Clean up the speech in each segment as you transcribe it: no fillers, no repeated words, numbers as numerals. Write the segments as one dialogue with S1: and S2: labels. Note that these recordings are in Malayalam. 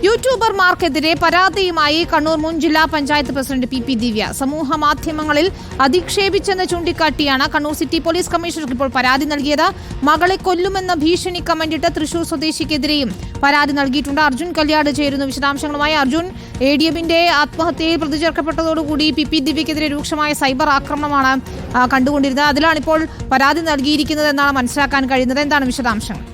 S1: യൂട്യൂബർമാർക്കെതിരെ പരാതിയുമായി കണ്ണൂർ മുൻ ജില്ലാ പഞ്ചായത്ത് പ്രസിഡന്റ് പി ദിവ്യ സമൂഹ മാധ്യമങ്ങളിൽ അധിക്ഷേപിച്ചെന്ന് ചൂണ്ടിക്കാട്ടിയാണ് കണ്ണൂർ സിറ്റി പോലീസ് കമ്മീഷണർക്ക് ഇപ്പോൾ പരാതി നൽകിയത്. മകളെ കൊല്ലുമെന്ന ഭീഷണി കമന്റിട്ട് തൃശൂർ സ്വദേശിക്കെതിരെയും പരാതി നൽകിയിട്ടുണ്ട്. അർജുൻ കല്യാട് ചേരുന്നു വിശദാംശങ്ങളുമായി. അർജുൻ, ADMന്റെ ആത്മഹത്യയിൽ പ്രതി ചേർക്കപ്പെട്ടതോടുകൂടി പി ദിവ്യക്കെതിരെ രൂക്ഷമായ സൈബർ ആക്രമണമാണ് കണ്ടുകൊണ്ടിരുന്നത്. അതിലാണിപ്പോൾ പരാതി നൽകിയിരിക്കുന്നത് എന്നാണ് മനസ്സിലാക്കാൻ കഴിയുന്നത്. എന്താണ് വിശദാംശങ്ങൾ?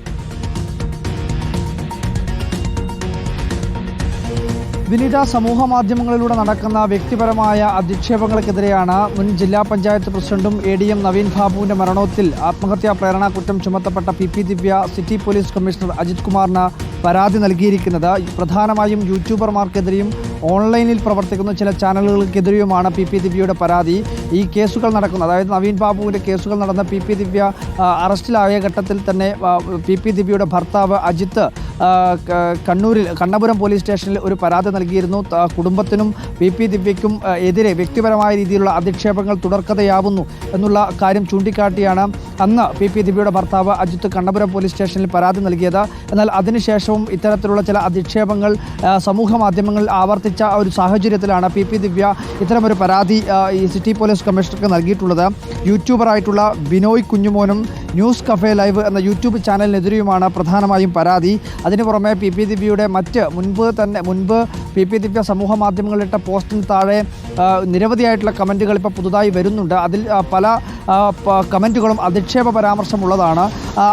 S2: വിനീത, സമൂഹ മാധ്യമങ്ങളിലൂടെ നടക്കുന്ന വ്യക്തിപരമായ അധിക്ഷേപങ്ങൾക്കെതിരെയാണ് മുൻ ജില്ലാ പഞ്ചായത്ത് പ്രസിഡന്റും ADM നവീൻ ബാബുവിന്റെ മരണത്തിൽ ആത്മഹത്യാ പ്രേരണ കുറ്റം ചുമത്തപ്പെട്ട പി ദിവ്യ സിറ്റി പോലീസ് കമ്മീഷണർ അജിത് കുമാറിന് പരാതി നൽകിയിരിക്കുന്നത്. പ്രധാനമായും യൂട്യൂബർമാർക്കെതിരെയും ഓൺലൈനിൽ പ്രവർത്തിക്കുന്ന ചില ചാനലുകൾക്കെതിരെയുമാണ് പി ദിവ്യയുടെ പരാതി. ഈ കേസുകൾ നടക്കുന്ന, അതായത് നവീൻ ബാബുവിൻ്റെ കേസുകൾ നടന്ന പി ദിവ്യ അറസ്റ്റിലായ ഘട്ടത്തിൽ തന്നെ പി ദിവ്യയുടെ ഭർത്താവ് അജിത്ത് കണ്ണപുരം പോലീസ് സ്റ്റേഷനിൽ ഒരു പരാതി നൽകിയിരുന്നു. കുടുംബത്തിനും പി ദിവ്യയ്ക്കും എതിരെ വ്യക്തിപരമായ രീതിയിലുള്ള അധിക്ഷേപങ്ങൾ തുടർക്കഥയാവുന്നു എന്നുള്ള കാര്യം ചൂണ്ടിക്കാട്ടിയാണ് അന്ന് പി ദിവ്യയുടെ ഭർത്താവ് അജിത്ത് കണ്ണപുരം പോലീസ് സ്റ്റേഷനിൽ പരാതി നൽകിയത്. എന്നാൽ അതിനുശേഷവും ഇത്തരത്തിലുള്ള ചില അധിക്ഷേപങ്ങൾ സമൂഹ മാധ്യമങ്ങളിൽ ആവർത്തിച്ച ഒരു സാഹചര്യത്തിലാണ് പി ദിവ്യ ഇത്തരമൊരു പരാതി ഈ സിറ്റി പോലീസ് കമ്മീഷണർക്ക് നൽകിയിട്ടുള്ളത്. യൂട്യൂബറായിട്ടുള്ള ബിനോയ് കുഞ്ഞുമോനും ന്യൂസ് കഫേ ലൈവ് എന്ന യൂട്യൂബ് ചാനലിനെതിരെയുമാണ് പ്രധാനമായും പരാതി. അതിനു പുറമെ പി ദിവ്യയുടെ മുൻപ് പി ദിവ്യ സമൂഹ മാധ്യമങ്ങളിലിട്ട പോസ്റ്റിന് താഴെ നിരവധിയായിട്ടുള്ള കമൻറ്റുകൾ ഇപ്പോൾ പുതുതായി വരുന്നുണ്ട്. അതിൽ പല കമൻറ്റുകളും അധിക്ഷേപ പരാമർശമുള്ളതാണ്.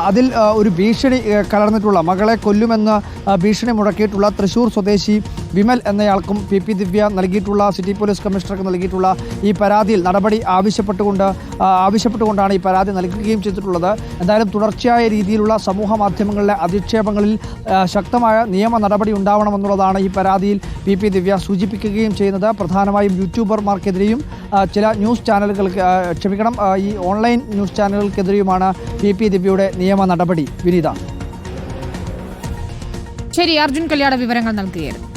S2: അതിൽ ഒരു ഭീഷണി കലർന്നിട്ടുള്ള, മകളെ കൊല്ലുമെന്ന് ഭീഷണി മുഴക്കിയിട്ടുള്ള തൃശ്ശൂർ സ്വദേശി വിമൽ എന്നയാൾക്കും പി ദിവ്യ നൽകിയിട്ടുള്ള, സിറ്റി പോലീസ് കമ്മീഷണർക്ക് നൽകിയിട്ടുള്ള ഈ പരാതിയിൽ നടപടി ആവശ്യപ്പെട്ടുകൊണ്ടാണ് ഈ പരാതി നൽകുകയും ചെയ്തിട്ടുള്ളത്. എന്തായാലും തുടർച്ചയായ രീതിയിലുള്ള സമൂഹ മാധ്യമങ്ങളിലെ അധിക്ഷേപങ്ങളിൽ ശക്തമായ നിയമ നടപടി ഉണ്ടാവണമെന്നുള്ളതാണ് ഈ പരാതിയിൽ പി ദിവ്യ സൂചിപ്പിക്കുകയും ചെയ്യുന്നത്. പ്രധാനമായും യൂട്യൂബർമാർക്കെതിരെയും ചില ന്യൂസ് ചാനലുകൾക്ക് ഈ ഓൺലൈൻ ന്യൂസ് ചാനലുകൾക്കെതിരെയുമാണ് പി ദിവ്യയുടെ നിയമ നടപടി. വിനീത,
S1: ശരി, അർജുൻ കല്യാട് വിവരങ്ങൾ നൽകുകയായിരുന്നു.